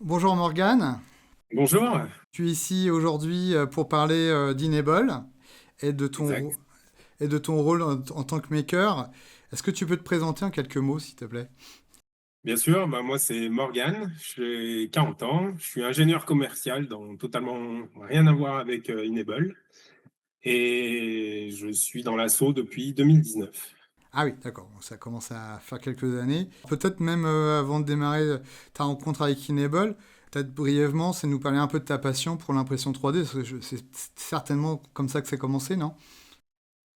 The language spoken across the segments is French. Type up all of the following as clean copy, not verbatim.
Bonjour Morgane, Bonjour. tu es ici aujourd'hui pour parler d'Enable et Exact. et de ton rôle en tant que maker. Est-ce que tu peux te présenter en quelques mots, s'il te plaît? Bien sûr, moi c'est Morgane, j'ai 40 ans, je suis ingénieur commercial dans totalement rien à voir avec Enable et je suis dans l'assaut depuis 2019. Ah oui, d'accord, bon, ça commence à faire quelques années. Peut-être même avant de démarrer ta rencontre avec Enable, peut-être brièvement, c'est nous parler un peu de ta passion pour l'impression 3D, parce que c'est certainement comme ça que c'est commencé, non?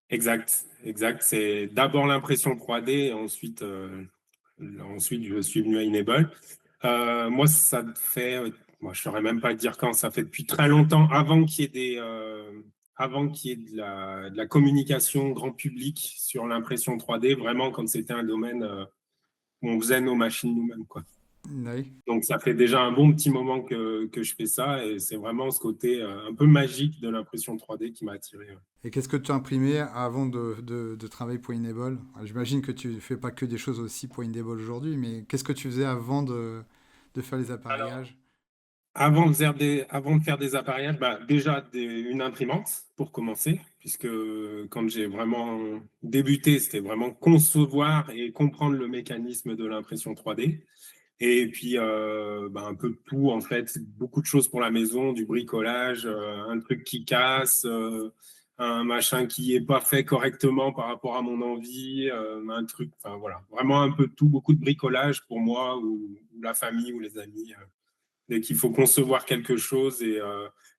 Exact, exact. C'est d'abord l'impression 3D et ensuite je suis venu à Enable. Moi, ça fait, moi, je saurais même pas dire quand, ça fait depuis très longtemps, avant qu'il y ait de la communication grand public sur l'impression 3D, vraiment quand c'était un domaine où on faisait nos machines nous-mêmes, quoi. Oui. Donc, ça fait déjà un bon petit moment que je fais ça et c'est vraiment ce côté un peu magique de l'impression 3D qui m'a attiré. Ouais. Et qu'est-ce que tu as imprimé avant de travailler pour Enable? J'imagine que tu ne fais pas que des choses aussi pour Enable aujourd'hui, mais qu'est-ce que tu faisais avant de faire les Alors, appareillages? avant de faire des appareillages, déjà une imprimante pour commencer, puisque quand j'ai vraiment débuté, c'était vraiment concevoir et comprendre le mécanisme de l'impression 3D. Et puis un peu de tout, en fait, beaucoup de choses pour la maison, du bricolage, un truc qui casse, un machin qui n'est pas fait correctement par rapport à mon envie, un truc, enfin voilà, vraiment un peu de tout, beaucoup de bricolage pour moi ou la famille ou les amis. Dès qu'il faut concevoir quelque chose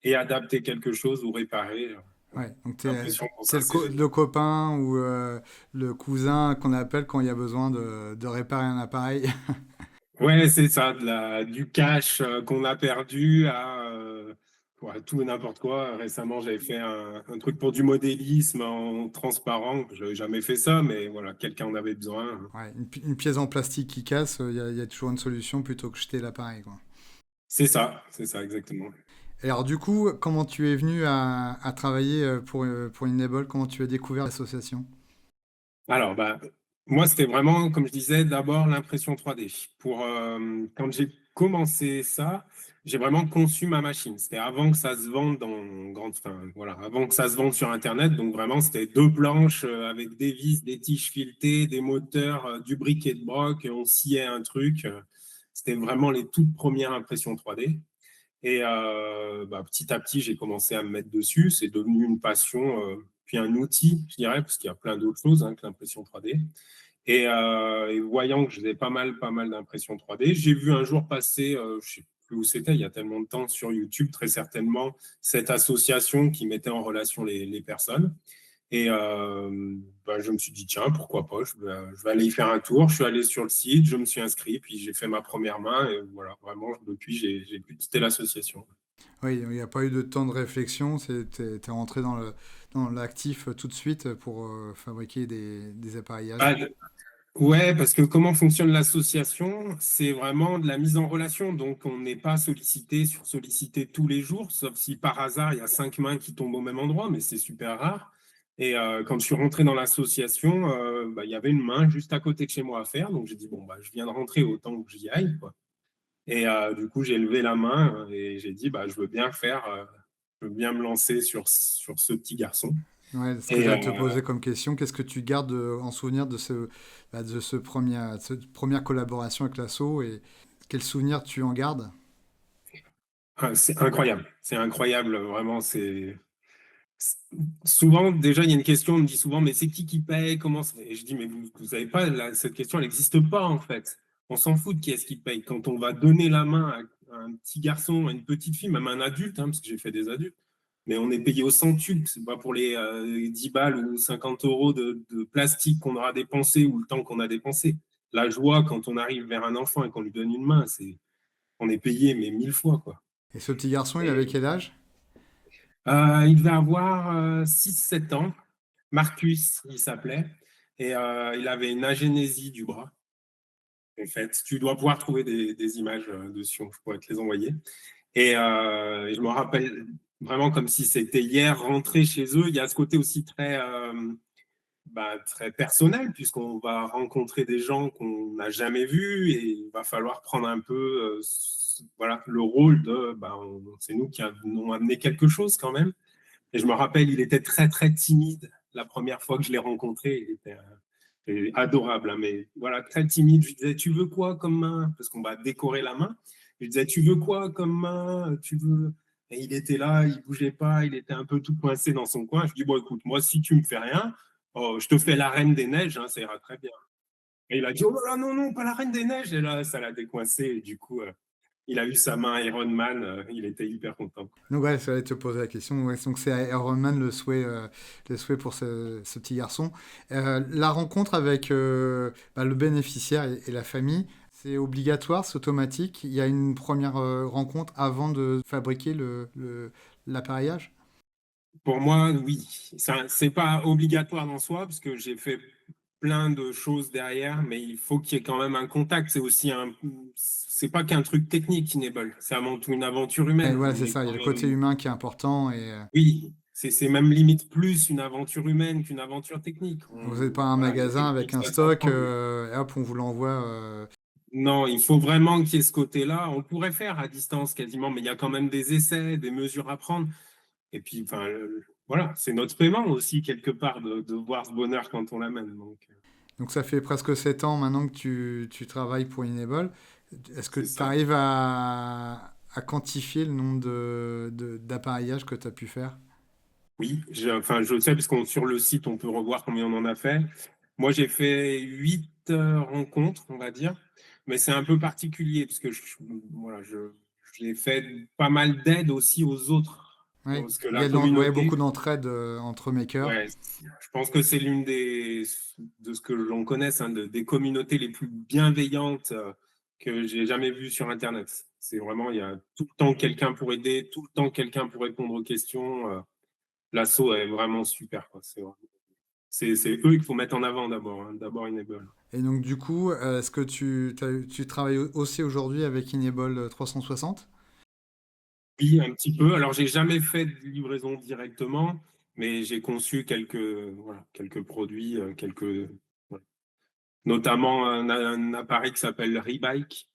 et adapter quelque chose ou réparer. Voilà. Ouais, donc L'impression pour t'es ça, c'est génial. le copain ou le cousin qu'on appelle quand il y a besoin de réparer un appareil. Ouais, c'est ça, du cash qu'on a perdu à tout et n'importe quoi. Récemment, j'avais fait un truc pour du modélisme en transparent. Je n'avais jamais fait ça, mais voilà, quelqu'un en avait besoin. Ouais, une pièce en plastique qui casse, il y a toujours une solution plutôt que jeter l'appareil, quoi. C'est ça exactement. Et alors du coup, comment tu es venu à travailler pour Enable? Comment tu as découvert l'association? Alors, moi, c'était vraiment, comme je disais, d'abord l'impression 3D. Quand j'ai commencé ça, j'ai vraiment conçu ma machine. C'était avant que ça se vende enfin, voilà, avant que ça se vende sur Internet. Donc vraiment, c'était deux planches avec des vis, des tiges filetées, des moteurs, du briquet de broc, et on sciait un truc. C'était vraiment les toutes premières impressions 3D. Et petit à petit, j'ai commencé à me mettre dessus. C'est devenu une passion, puis un outil, je dirais, parce qu'il y a plein d'autres choses que l'impression 3D. Et voyant que je faisais pas mal d'impression 3D, j'ai vu un jour passer, je ne sais plus où c'était, il y a tellement de temps, sur YouTube, très certainement, cette association qui mettait en relation les personnes. Et je me suis dit, tiens, pourquoi pas, je vais aller y faire un tour. Je suis allé sur le site, je me suis inscrit, puis j'ai fait ma première main. Et voilà, vraiment, depuis, j'ai pu quitter l'association. Oui, il n'y a pas eu de temps de réflexion, t'es rentré dans l'actif tout de suite pour fabriquer des appareillages. Ah, ouais, parce que comment fonctionne l'association? C'est vraiment de la mise en relation. Donc, on n'est pas sollicité tous les jours, sauf si par hasard, il y a 5 mains qui tombent au même endroit, mais c'est super rare. Et quand je suis rentré dans l'association, il y avait une main juste à côté de chez moi à faire. Donc, j'ai dit, bon, je viens de rentrer, autant que j'y aille, quoi. Et du coup, j'ai levé la main et j'ai dit, je veux bien me lancer sur ce petit garçon. Ouais, ce que Et j'allais te poser comme question, qu'est-ce que tu gardes en souvenir de cette première collaboration avec l'asso et quel souvenir tu en gardes? c'est incroyable. C'est incroyable, vraiment. Souvent, déjà, il y a une question, on me dit souvent, mais c'est qui paye? Et je dis, mais vous savez pas, cette question, elle n'existe pas, en fait. On s'en fout de qui est-ce qui paye. Quand on va donner la main à un petit garçon, à une petite fille, même à un adulte, parce que j'ai fait des adultes, mais on est payé au centuple. C'est pas pour les 10 balles ou 50 euros de plastique qu'on aura dépensé ou le temps qu'on a dépensé. La joie, quand on arrive vers un enfant et qu'on lui donne une main, on est payé, mais 1000 fois, quoi. Et ce petit garçon, il avait Et, quel âge? il devait avoir 6-7 ans. Marcus, il s'appelait. Et il avait une agénésie du bras. En fait, tu dois pouvoir trouver des images dessus, je pourrais te les envoyer. Et je me rappelle vraiment comme si c'était hier, rentrer chez eux. Il y a ce côté aussi très personnel, puisqu'on va rencontrer des gens qu'on n'a jamais vus et il va falloir prendre un peu voilà, le rôle de, c'est nous qui avons amené quelque chose quand même. Et je me rappelle, il était très, très timide la première fois que je l'ai rencontré. Il était adorable, hein, mais voilà, très timide. Je lui disais, tu veux quoi comme main? Parce qu'on va décorer la main. Je lui disais, tu veux quoi comme main? Tu veux... Et il était là, il bougeait pas, il était un peu tout coincé dans son coin. Je dis, bon, écoute, moi, si tu me fais rien, oh, je te fais la Reine des Neiges, hein, ça ira très bien. Et il a dit, oh là là, non, non, pas la Reine des Neiges. Et là, ça l'a décoincé. Et du coup, il a eu sa main Iron Man, il était hyper content. Donc ouais, j'allais te poser la question. Ouais, donc c'est Iron Man le souhait pour ce petit garçon. La rencontre avec le bénéficiaire et la famille, c'est obligatoire, c'est automatique. Il y a une première rencontre avant de fabriquer l'appareillage. Pour moi, oui. C'est pas obligatoire en soi, parce que j'ai fait plein de choses derrière, mais il faut qu'il y ait quand même un contact. C'est aussi c'est pas qu'un truc technique, Enable. C'est avant tout une aventure Et humaine. voilà, On c'est est ça. Il y a quand le côté même, humain qui est important et oui, c'est même limite plus une aventure humaine qu'une aventure technique. vous n'êtes pas un Voilà, le magasin avec technique, un ça stock s'apprend. et hop, on vous l'envoie. Non, il faut vraiment qu'il y ait ce côté-là. On pourrait faire à distance quasiment, mais il y a quand même des essais, des mesures à prendre. Et puis, enfin, voilà, c'est notre paiement aussi, quelque part, de voir ce bonheur quand on l'amène. Donc, Donc ça fait presque 7 ans maintenant que tu travailles pour Enable. Est-ce que c'est tu ça. arrives à quantifier le nombre d'appareillages que tu as pu faire? Oui, enfin, je sais, parce qu'on sur le site, on peut revoir combien on en a fait. Moi, j'ai fait 8 rencontres, on va dire, mais c'est un peu particulier, parce que voilà, j'ai fait pas mal d'aide aussi aux autres, Oui, parce que il y la a ouais, beaucoup communauté, d'entraide entre makers. ouais, je pense que c'est l'une de ce que l'on connaisse, hein, des communautés les plus bienveillantes que j'ai jamais vues sur Internet. C'est vraiment, il y a tout le temps quelqu'un pour aider, tout le temps quelqu'un pour répondre aux questions. L'assaut est vraiment super, quoi. C'est eux qu'il faut mettre en avant d'abord, hein, d'abord Enable. Et donc du coup, est-ce que tu travailles aussi aujourd'hui avec Enable 360? Oui, un petit peu. Alors, j'ai jamais fait de livraison directement, mais j'ai conçu voilà, quelques produits, voilà. Notamment un appareil qui s'appelle Rebike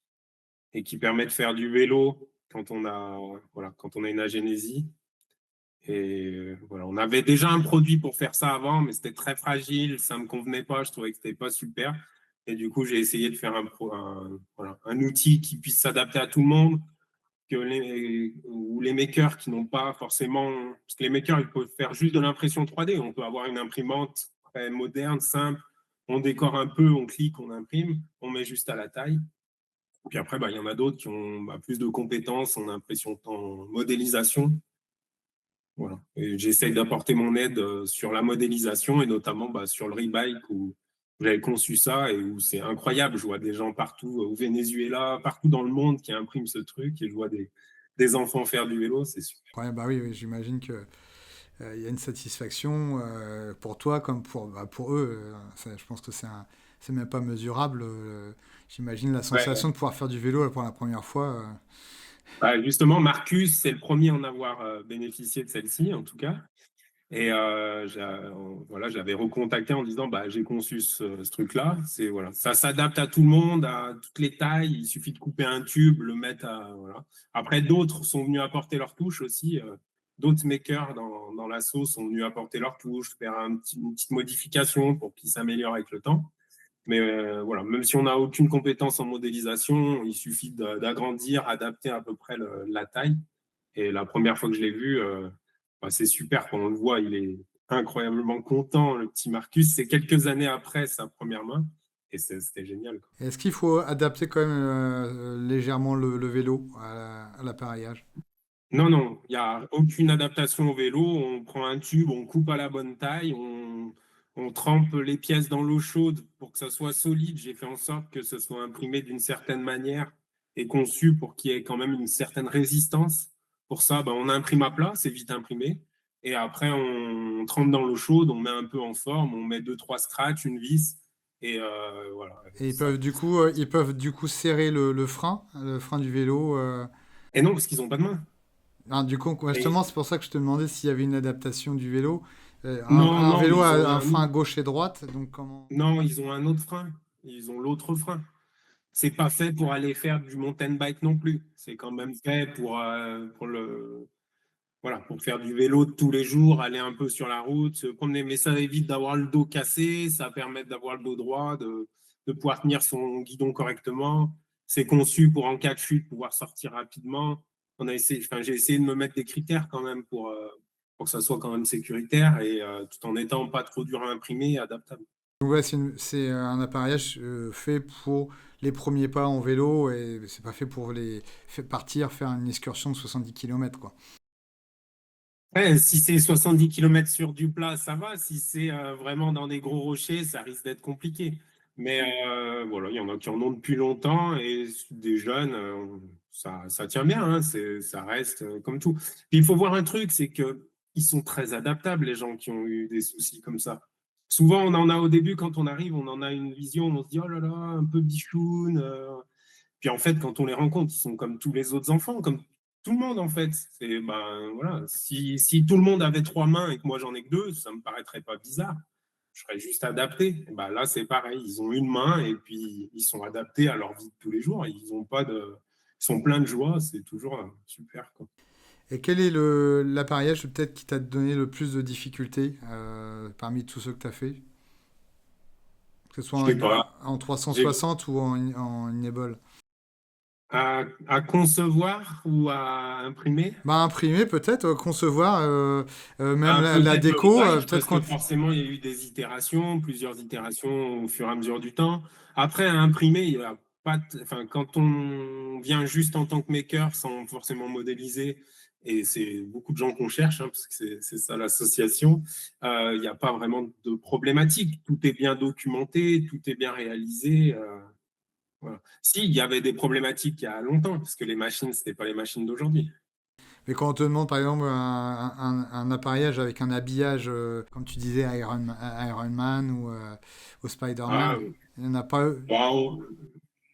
et qui permet de faire du vélo voilà, quand on a une agénésie. Et voilà, on avait déjà un produit pour faire ça avant, mais c'était très fragile, ça me convenait pas, je trouvais que c'était pas super. Et du coup, j'ai essayé de faire voilà, un outil qui puisse s'adapter à tout le monde, ou les makers qui n'ont pas forcément, parce que les makers, ils peuvent faire juste de l'impression 3D. On peut avoir une imprimante très moderne, simple, on décore un peu, on clique, on imprime, on met juste à la taille. Puis après, il y en a d'autres qui ont plus de compétences en impression, en modélisation. Voilà. Et j'essaye d'apporter mon aide sur la modélisation et notamment sur le Rebike où j'avais conçu ça et où c'est incroyable. Je vois des gens partout au Venezuela, partout dans le monde qui impriment ce truc et je vois des enfants faire du vélo, c'est super. Ouais, bah oui, oui, j'imagine que il y a une satisfaction pour toi comme pour eux. Je pense que c'est même pas mesurable. J'imagine la sensation Ouais. de pouvoir faire du vélo pour la première fois. Justement, Marcus, c'est le premier à en avoir bénéficié de celle-ci, en tout cas. Et voilà, j'avais recontacté en disant j'ai conçu ce truc-là. Voilà, ça s'adapte à tout le monde, à toutes les tailles. Il suffit de couper un tube, le mettre à voilà. Après, d'autres sont venus apporter leur touche aussi. D'autres makers dans l'assaut sont venus apporter leur touche, faire une petite modification pour qu'il s'améliore avec le temps. Mais voilà, même si on n'a aucune compétence en modélisation, il suffit d'agrandir, adapter à peu près la taille. Et la première fois que je l'ai vu, c'est super quand on le voit, il est incroyablement content, le petit Marcus. C'est quelques années après sa première main et c'était génial, quoi. Est-ce qu'il faut adapter quand même légèrement le vélo à l'appareillage? Non, non, il n'y a aucune adaptation au vélo. On prend un tube, on coupe à la bonne taille, on trempe les pièces dans l'eau chaude pour que ça soit solide. J'ai fait en sorte que ce soit imprimé d'une certaine manière et conçu pour qu'il y ait quand même une certaine résistance. Pour ça, on imprime à plat, c'est vite imprimé. Et après, on trempe dans l'eau chaude, on met un peu en forme, on met deux, trois scratchs, une vis. Et voilà. Et Ça. ils peuvent du coup serrer le frein du vélo. Et non, parce qu'ils n'ont pas de main. Du coup, ouais, Et justement, c'est pour ça que je te demandais s'il y avait une adaptation du vélo. non, Un non, vélo ils ont a un frein gauche et droite, donc comment? non, ils ont un autre frein. Ils ont l'autre frein. c'est pas fait pour aller faire du mountain bike non plus. C'est quand même fait pour le voilà, pour faire du vélo de tous les jours, aller un peu sur la route, se promener. Mais ça évite d'avoir le dos cassé, ça permet d'avoir le dos droit, de pouvoir tenir son guidon correctement. C'est conçu pour, en cas de chute, pouvoir sortir rapidement. J'ai essayé de me mettre des critères quand même pour que ça soit quand même sécuritaire et tout en étant pas trop dur à imprimer et adaptable. Donc ouais, c'est un appareillage fait pour les premiers pas en vélo et c'est pas fait pour partir faire une excursion de 70 km, quoi. Ouais, si c'est 70 km sur du plat, ça va. Si c'est vraiment dans des gros rochers, ça risque d'être compliqué. Mais voilà, il y en a qui en ont depuis longtemps et des jeunes, ça tient bien, hein, ça reste comme tout. Puis il faut voir un truc, c'est qu'ils sont très adaptables, les gens qui ont eu des soucis comme ça. Souvent, on en a au début, quand on arrive, on en a une vision, on se dit, oh là là, un peu bichoun. Puis en fait, quand on les rencontre, ils sont comme tous les autres enfants, comme tout le monde en fait. Ben, voilà. Si tout le monde avait trois mains et que moi j'en ai que deux, ça me paraîtrait pas bizarre. Je serais juste adapté. Et ben, là, c'est pareil. Ils ont une main et puis ils sont adaptés à leur vie de tous les jours. Ils sont pleins de joie. C'est toujours super, quoi. Et quel est l'appareillage peut-être qui t'a donné le plus de difficultés parmi tous ceux que tu as fait? Que ce soit Je sais pas. en J'ai 360 ou en enable? à concevoir ou à imprimer. Bah, imprimer peut-être, concevoir, même la Peut-être le déco, rouage, peut-être parce que quand... forcément, il y a eu des itérations, plusieurs itérations au fur et à mesure du temps. Après, à imprimer, il y a pas enfin, quand on vient juste en tant que maker sans forcément modéliser, et c'est beaucoup de gens qu'on cherche, hein, parce que c'est ça l'association, il n'y a pas vraiment de problématique. Tout est bien documenté, tout est bien réalisé. Voilà. Si, il y avait des problématiques il y a longtemps, parce que les machines, ce n'étaient pas les machines d'aujourd'hui. Mais quand on te demande par exemple un appareillage avec un habillage, comme tu disais, Iron Man ou Ah, Spider-Man, il n'y en a pas. waouh.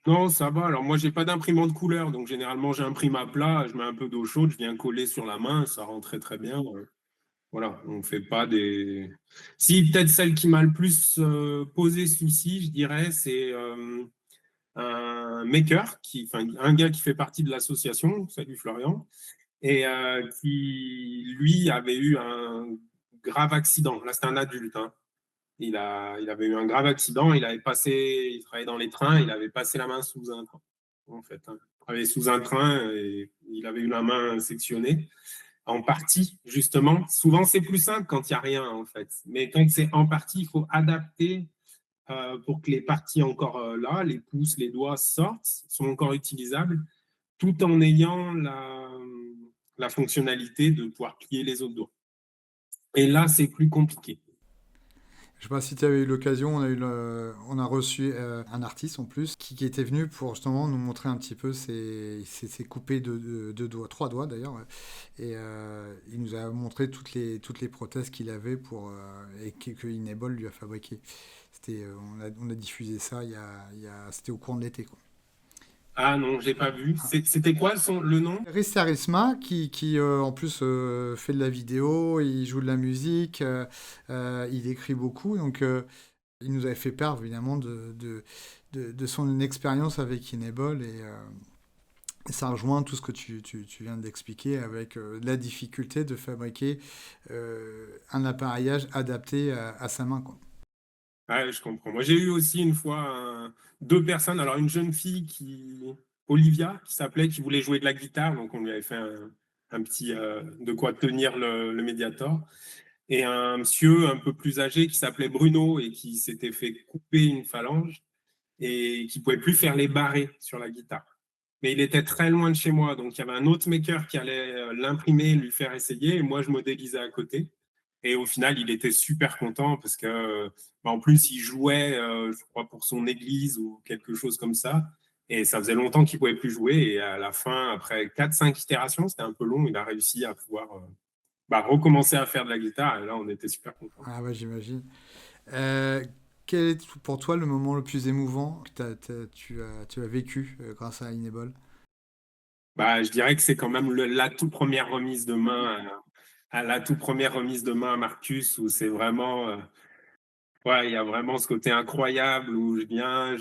Non, ça va. Alors moi, j'ai pas d'imprimante couleur, donc généralement, j'imprime à plat, je mets un peu d'eau chaude, je viens coller sur la main, ça rend très très bien. Voilà, on fait pas des. Si peut-être celle qui m'a le plus posé souci, je dirais, c'est un maker enfin un gars qui fait partie de l'association, salut Florian, et qui lui avait eu un grave accident. Là, c'est un adulte, hein. Il avait eu un grave accident, il travaillait dans les trains, il avait passé la main sous un train, en fait, hein. Il travaillait sous un train et il avait eu la main sectionnée, en partie, justement. Souvent, c'est plus simple quand il n'y a rien, en fait. Mais quand c'est en partie, il faut adapter pour que les parties encore là, les pouces, les doigts sortent, sont encore utilisables, tout en ayant la fonctionnalité de pouvoir plier les autres doigts. Et là, c'est plus compliqué. Je sais pas si tu avais eu l'occasion, on a reçu un artiste en plus qui était venu pour justement nous montrer un petit peu ses coupés de doigts, trois doigts d'ailleurs, ouais. Et il nous a montré toutes les prothèses qu'il avait et que Inable lui a fabriqué. On a diffusé ça c'était au cours de l'été, quoi. Ah non, j'ai pas vu. C'était quoi le nom? Riz Sarisma qui en plus fait de la vidéo, il joue de la musique, il écrit beaucoup, donc il nous avait fait part évidemment de son expérience avec Enable et ça rejoint tout ce que tu viens d'expliquer avec la difficulté de fabriquer un appareillage adapté à sa main, quoi. Ouais, je comprends. Moi, j'ai eu aussi une fois deux personnes. Alors, une jeune fille Olivia, qui s'appelait, qui voulait jouer de la guitare. Donc, on lui avait fait un petit de quoi tenir le Mediator. Et un monsieur un peu plus âgé qui s'appelait Bruno et qui s'était fait couper une phalange et qui pouvait plus faire les barrés sur la guitare. Mais il était très loin de chez moi, donc il y avait un autre maker qui allait l'imprimer, lui faire essayer, et moi je modélisais à côté. Et au final, il était super content parce que, en plus, il jouait, je crois, pour son église ou quelque chose comme ça. Et ça faisait longtemps qu'il ne pouvait plus jouer. Et à la fin, après 4-5 itérations, c'était un peu long, il a réussi à pouvoir recommencer à faire de la guitare. Et là, on était super contents. Ah ouais, j'imagine. Euh, Quel est pour toi le moment le plus émouvant que tu as vécu grâce à Enable? Je dirais que c'est quand même la toute première remise de main à la toute première remise de main à Marcus, où c'est vraiment Ouais, il y a vraiment ce côté incroyable où je viens,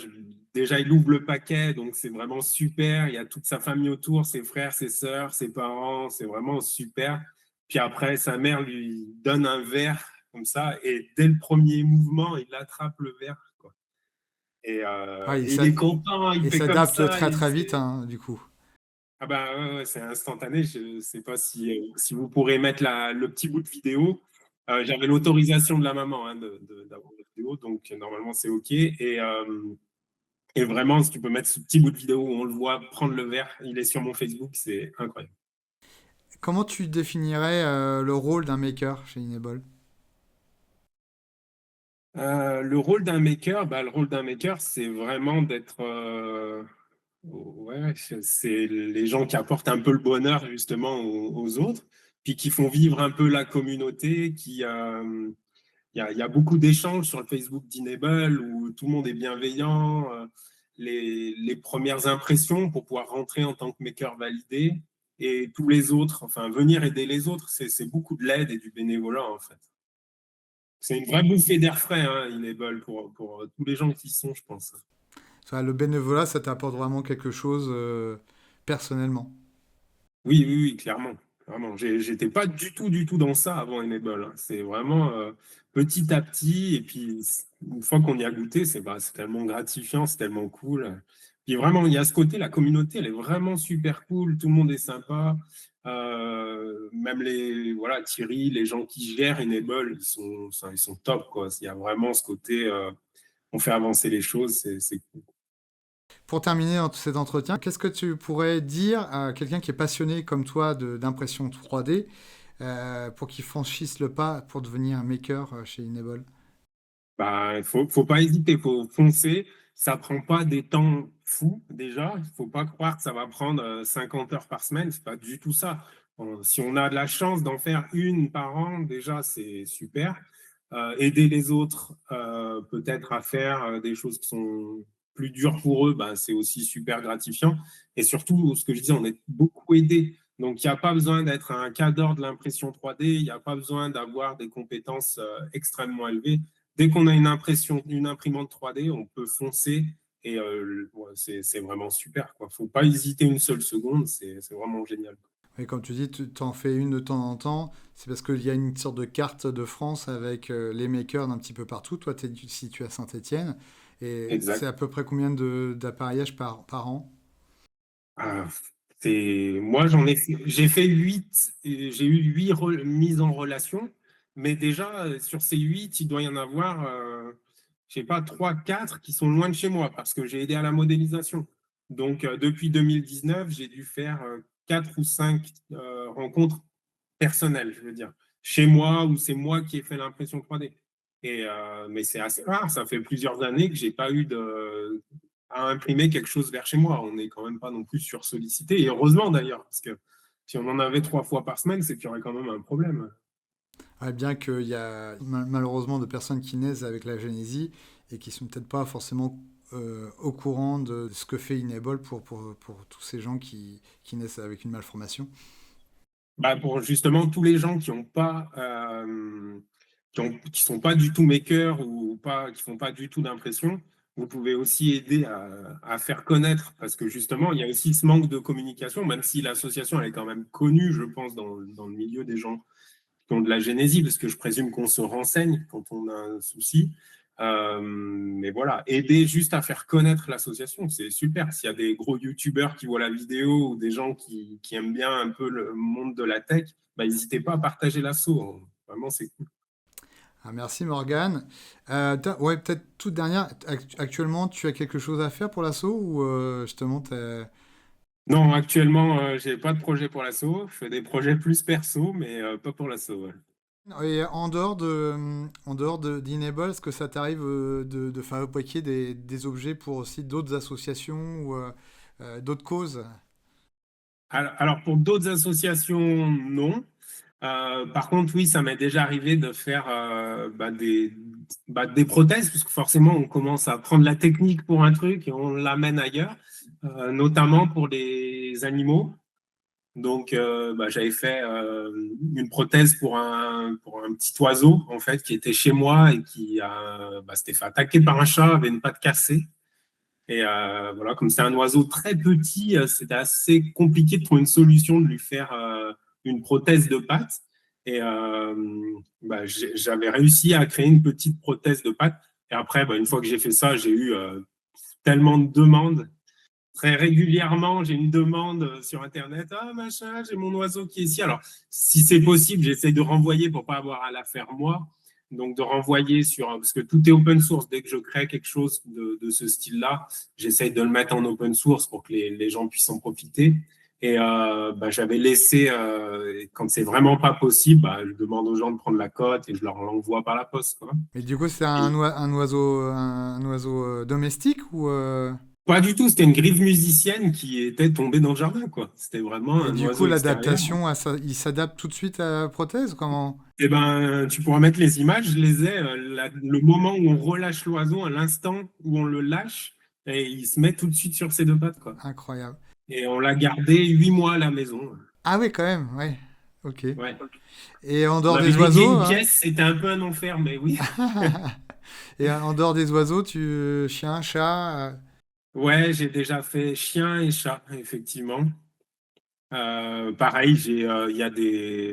déjà il ouvre le paquet, donc c'est vraiment super. Il y a toute sa famille autour, ses frères, ses sœurs, ses parents, c'est vraiment super. Puis après, sa mère lui donne un verre comme ça, et dès le premier mouvement, il attrape le verre, quoi. Ah, Et il est content, il il fait comme s'adapte ça. très très vite, hein, du coup. Ah bah ouais, ouais, c'est instantané. Je ne sais pas si vous pourrez mettre le petit bout de vidéo. J'avais l'autorisation de la maman, hein, d'avoir la vidéo, donc normalement c'est OK. Et vraiment, si tu peux mettre ce petit bout de vidéo où on le voit prendre le verre, il est sur mon Facebook, c'est incroyable. Comment tu définirais le rôle d'un maker chez Enable? Le rôle d'un maker, bah, le rôle d'un maker, c'est vraiment d'être, ouais, c'est les gens qui apportent un peu le bonheur justement aux autres, puis qui font vivre un peu la communauté, il y a beaucoup d'échanges sur le Facebook d'Enable où tout le monde est bienveillant, les premières impressions pour pouvoir rentrer en tant que maker validé, et tous les autres, enfin venir aider les autres, c'est beaucoup de l'aide et du bénévolat en fait. C'est une vraie bouffée d'air frais, hein, Enable, pour tous les gens qui y sont, je pense. Enfin, le bénévolat, ça t'apporte vraiment quelque chose personnellement. Oui, oui, oui, clairement. Clairement. J'étais pas du tout dans ça avant Enable, hein. C'est vraiment petit à petit. Et puis, une fois qu'on y a goûté, c'est tellement gratifiant, c'est tellement cool. Puis vraiment, il y a ce côté, la communauté, elle est vraiment super cool. Tout le monde est sympa. Même voilà, Thierry, les gens qui gèrent Enable, ils sont top, quoi. Il y a vraiment ce côté, on fait avancer les choses, c'est cool. Pour terminer cet entretien, qu'est-ce que tu pourrais dire à quelqu'un qui est passionné comme toi d'impression 3D pour qu'il franchisse le pas pour devenir un maker chez Enable? Bah, faut pas hésiter, faut foncer. Ça prend pas des temps fous déjà. Il faut pas croire que ça va prendre 50 heures par semaine. C'est pas du tout ça. Si on a de la chance d'en faire une par an, déjà c'est super. Aider les autres peut-être à faire des choses qui sont plus dures pour eux, bah, c'est aussi super gratifiant. Et surtout, ce que je dis, on est beaucoup aidé. Donc, il n'y a pas besoin d'être un cadre de l'impression 3D, il n'y a pas besoin d'avoir des compétences extrêmement élevées. Dès qu'on a une imprimante 3D, on peut foncer, et ouais, c'est vraiment super, quoi. Faut pas hésiter une seule seconde, c'est vraiment génial. Et comme tu dis, tu t'en fais une de temps en temps. C'est parce qu'il y a une sorte de carte de France avec les makers d'un petit peu partout. Toi, tu es situé à Saint-Étienne. Et c'est Exact. à peu près combien d'appareillages par an? Ah, moi, j'ai fait 8, j'ai eu 8 mises en relation, mais déjà, sur ces 8, il doit y en avoir, je sais pas, 3, 4 qui sont loin de chez moi parce que j'ai aidé à la modélisation. Donc, depuis 2019, j'ai dû faire 4 ou 5 rencontres personnelles, je veux dire, chez moi, où c'est moi qui ai fait l'impression 3D. Mais c'est assez rare, ça fait plusieurs années que j'ai pas eu à imprimer quelque chose vers chez moi. On n'est quand même pas non plus sursollicité. Et heureusement d'ailleurs, parce que si on en avait 3 fois par semaine, c'est qu'il y aurait quand même un problème. Ouais, bien qu'il y a malheureusement de personnes qui naissent avec la génésie et qui sont peut-être pas forcément au courant de ce que fait Enable pour tous ces gens qui naissent avec une malformation. Bah, pour justement tous les gens qui ont pas, qui sont pas du tout makers ou pas, qui font pas du tout d'impression, vous pouvez aussi aider à faire connaître, parce que justement, il y a aussi ce manque de communication, même si l'association elle est quand même connue, je pense, dans le milieu des gens qui ont de la génésie, parce que je présume qu'on se renseigne quand on a un souci. Mais voilà, aider juste à faire connaître l'association, c'est super. S'il y a des gros youtubeurs qui voient la vidéo ou des gens qui aiment bien un peu le monde de la tech, bah, n'hésitez pas à partager l'asso. Vraiment, c'est cool. Ah, merci Morgane. Ouais, peut-être toute dernière. Actuellement, tu as quelque chose à faire pour l'assaut ou justement Non, actuellement, j'ai pas de projet pour l'asso. Je fais des projets plus perso, mais pas pour l'asso. Ouais. et en dehors d'Enable, est-ce que ça t'arrive de fabriquer des objets pour aussi d'autres associations ou d'autres causes? Alors, pour d'autres associations, non. Par contre, oui, ça m'est déjà arrivé de faire des prothèses, puisque forcément, on commence à prendre la technique pour un truc et on l'amène ailleurs, notamment pour les animaux. Donc, bah, j'avais fait une prothèse pour un petit oiseau, en fait, qui était chez moi et qui bah, s'était fait attaquer par un chat, avait une patte cassée. Et voilà, comme c'est un oiseau très petit, c'était assez compliqué de trouver une solution de lui faire une prothèse de patte. Et bah, j'avais réussi à créer une petite prothèse de patte. Et après, bah, une fois que j'ai fait ça, j'ai eu tellement de demandes. Très régulièrement, j'ai une demande sur Internet. Ah, machin, j'ai mon oiseau qui est ici. Alors, si c'est possible, j'essaie de renvoyer pour pas avoir à la faire moi. Donc, de renvoyer sur, parce que tout est open source. Dès que je crée quelque chose de ce style-là, j'essaie de le mettre en open source pour que les gens puissent en profiter. Et bah, j'avais laissé, quand c'est vraiment pas possible, bah, je demande aux gens de prendre la cote et je leur l'envoie par la poste, quoi. Mais du coup, c'est Et un oiseau domestique ou pas du tout, c'était une grive musicienne qui était tombée dans le jardin, quoi. C'était vraiment Et un du coup, oiseau extérieur. l'adaptation, il s'adapte tout de suite à la prothèse? Comment? Eh ben, tu pourras mettre les images, je les ai. Le moment où on relâche l'oiseau, à l'instant où on le lâche, et il se met tout de suite sur ses deux pattes, quoi. Incroyable. Et on l'a gardé 8 mois à la maison. Ah oui, quand même, ouais. Ok. Ouais. Et en On dehors avait des dédié oiseaux, une hein? pièce, c'était un peu un enfer, mais oui. Et en dehors des oiseaux, chien, chat, Ouais, j'ai déjà fait chien et chat, effectivement. Pareil, il y a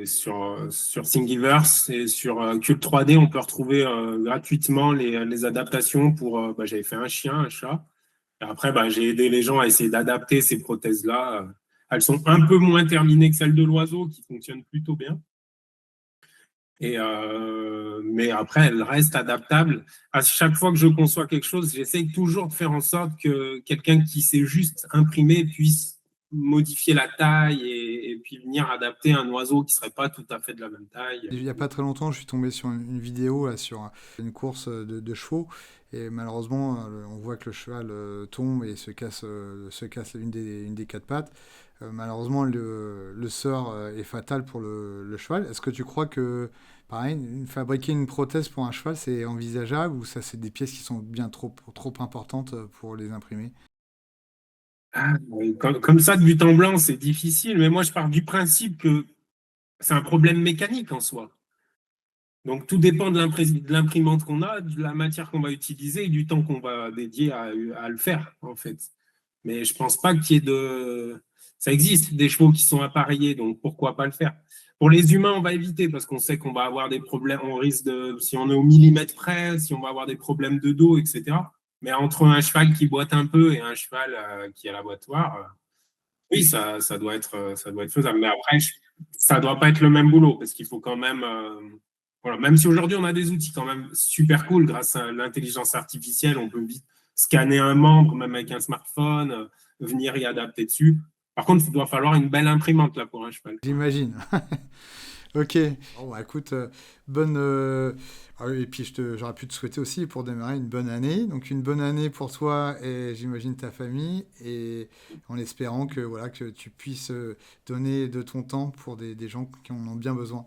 sur Thingiverse et sur Cube 3D, on peut retrouver gratuitement les adaptations pour. Bah, j'avais fait un chien, un chat. Et après, bah, j'ai aidé les gens à essayer d'adapter ces prothèses-là. Elles sont un peu moins terminées que celles de l'oiseau, qui fonctionnent plutôt bien. Mais après, elles restent adaptables. À chaque fois que je conçois quelque chose, j'essaye toujours de faire en sorte que quelqu'un qui sait juste imprimer puisse modifier la taille et puis venir adapter un oiseau qui serait pas tout à fait de la même taille. il n'y a pas très longtemps, je suis tombé sur une vidéo là, sur une course de chevaux. Et malheureusement, on voit que le cheval tombe et se casse une des quatre pattes. Malheureusement, le sort est fatal pour le cheval. Est-ce que tu crois que, pareil, fabriquer une prothèse pour un cheval, c'est envisageable ou ça, c'est des pièces qui sont bien trop importantes pour les imprimer? Ah, oui, comme ça, de but en blanc, c'est difficile, mais moi, je pars du principe que c'est un problème mécanique en soi. Donc, tout dépend de l'imprimante qu'on a, de la matière qu'on va utiliser et du temps qu'on va dédier à le faire, en fait. Mais je pense pas qu'il y ait de. Ça existe des chevaux qui sont appareillés, donc pourquoi pas le faire? Pour les humains, on va éviter parce qu'on sait qu'on va avoir des problèmes, on risque de, si on est au millimètre près, si on va avoir des problèmes de dos, etc. Mais entre un cheval qui boite un peu et un cheval qui a l'abattoir, oui, ça doit être faisable. Mais après, ça doit pas être le même boulot parce qu'il faut quand même. Voilà, même si aujourd'hui on a des outils quand même super cool grâce à l'intelligence artificielle, on peut vite scanner un membre, même avec un smartphone, venir y adapter dessus. Par contre, il doit falloir une belle imprimante là pour un cheval, quoi. J'imagine. Ok. Bon, bah, écoute, bonne. Et puis, j'aurais pu te souhaiter aussi pour démarrer une bonne année. Donc, une bonne année pour toi et j'imagine ta famille. Et en espérant que, voilà, que tu puisses donner de ton temps pour des gens qui en ont bien besoin.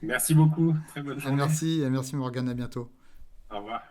Merci beaucoup. Très bonne journée. Merci Morgane, à bientôt. Au revoir.